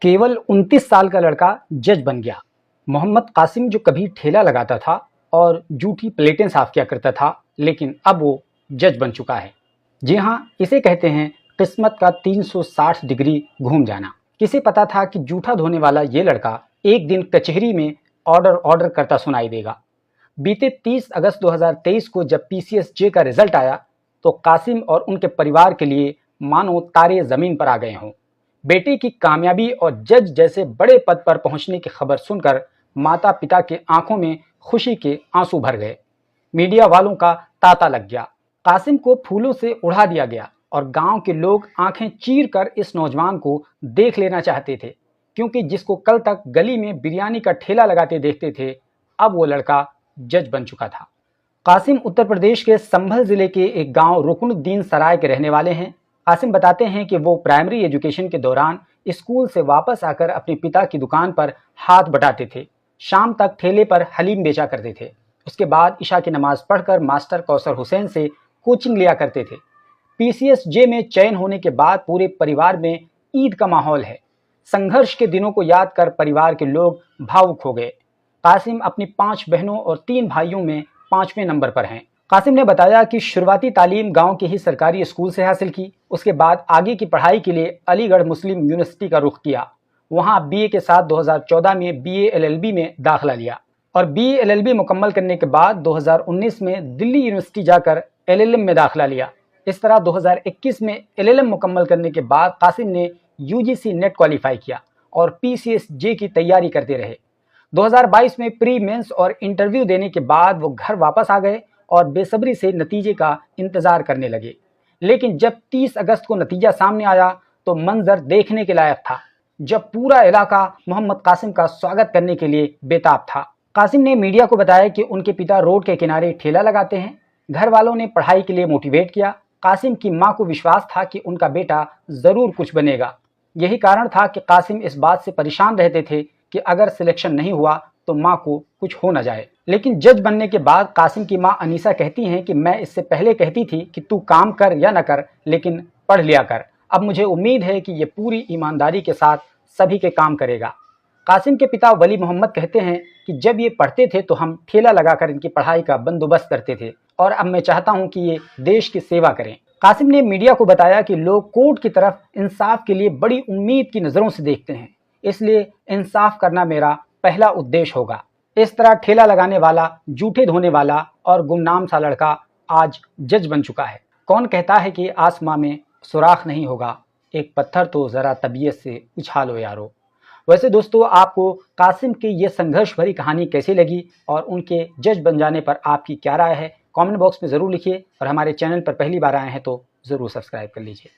केवल 29 साल का लड़का जज बन गया। मोहम्मद कासिम जो कभी ठेला लगाता था और जूठी प्लेटें साफ किया करता था, लेकिन अब वो जज बन चुका है। जी हाँ, इसे कहते हैं किस्मत का 360 डिग्री घूम जाना। किसे पता था कि जूठा धोने वाला ये लड़का एक दिन कचहरी में ऑर्डर करता सुनाई देगा। बीते 30 अगस्त 2023 को जब PCSJ का रिजल्ट आया तो कासिम और उनके परिवार के लिए मानो तारे जमीन पर आ गए हों। बेटे की कामयाबी और जज जैसे बड़े पद पर पहुंचने की खबर सुनकर माता पिता के आंखों में खुशी के आंसू भर गए। मीडिया वालों का तांता लग गया। कासिम को फूलों से उड़ा दिया गया और गांव के लोग आंखें चीर कर इस नौजवान को देख लेना चाहते थे, क्योंकि जिसको कल तक गली में बिरयानी का ठेला लगाते देखते थे, अब वो लड़का जज बन चुका था। कासिम उत्तर प्रदेश के संभल जिले के एक गांव रुकनुद्दीन सराय के रहने वाले हैं। कासिम बताते हैं कि वो प्राइमरी एजुकेशन के दौरान स्कूल से वापस आकर अपने पिता की दुकान पर हाथ बटाते थे। शाम तक ठेले पर हलीम बेचा करते थे। उसके बाद इशा की नमाज पढ़कर मास्टर कौसर हुसैन से कोचिंग लिया करते थे। PCSJ में चयन होने के बाद पूरे परिवार में ईद का माहौल है। संघर्ष के दिनों को याद कर परिवार के लोग भावुक हो गए। कासिम अपनी 5 बहनों और 3 भाइयों में 5वें नंबर पर हैं। कासिम ने बताया कि शुरुआती तालीम गांव के ही सरकारी स्कूल से हासिल की। उसके बाद आगे की पढ़ाई के लिए अलीगढ़ मुस्लिम यूनिवर्सिटी का रुख किया। वहां BA के साथ 2014 में BA LLB में दाखिला लिया और BA LLB मुकम्मल करने के बाद 2019 में दिल्ली यूनिवर्सिटी जाकर LLM में दाखिला लिया। इस तरह 2021 में LLM मुकम्मल करने के बाद कासिम ने UGC नेट क्वालिफाई किया और PCSJ की तैयारी करते रहे। 2022 में प्री मेंस और इंटरव्यू देने के बाद वो घर वापस आ गए और बेसब्री से नतीजे का इंतजार करने लगे। लेकिन जब 30 अगस्त को नतीजा सामने आया तो मंजर देखने के लायक था, जब पूरा इलाका मोहम्मद कासिम का स्वागत करने के लिए बेताब था। कासिम ने मीडिया को बताया कि उनके पिता रोड के किनारे ठेला लगाते हैं। घर वालों ने पढ़ाई के लिए मोटिवेट किया। कासिम की मां को विश्वास था कि उनका बेटा जरूर कुछ बनेगा। यही कारण था कि कासिम इस बात से परेशान रहते थे कि अगर सिलेक्शन नहीं हुआ तो मां को कुछ हो न जाए। लेकिन जज बनने के बाद कासिम की मां अनीसा कहती हैं कि मैं इससे पहले कहती थी कि तू काम कर या न कर, लेकिन पढ़ लिया कर। अब मुझे उम्मीद है कि ये पूरी ईमानदारी के साथ सभी के काम करेगा। कासिम के पिता वली मोहम्मद कहते हैं कि जब ये पढ़ते थे तो हम ठेला लगाकर इनकी पढ़ाई का बंदोबस्त करते थे और अब मैं चाहता हूं कि ये देश की सेवा करें। कासिम ने मीडिया को बताया कि लोग कोर्ट की तरफ इंसाफ के लिए बड़ी उम्मीद की नज़रों से देखते हैं, इसलिए इंसाफ करना मेरा पहला उद्देश्य होगा। इस तरह ठेला लगाने वाला, जूठे धोने वाला और गुमनाम सा लड़का आज जज बन चुका है। कौन कहता है कि आसमां में सुराख नहीं होगा, एक पत्थर तो ज़रा तबीयत से उछालो यारो। वैसे दोस्तों, आपको कासिम की ये संघर्ष भरी कहानी कैसी लगी और उनके जज बन जाने पर आपकी क्या राय है, कमेंट बॉक्स में ज़रूर लिखिए और हमारे चैनल पर पहली बार आए हैं तो ज़रूर सब्सक्राइब कर लीजिए।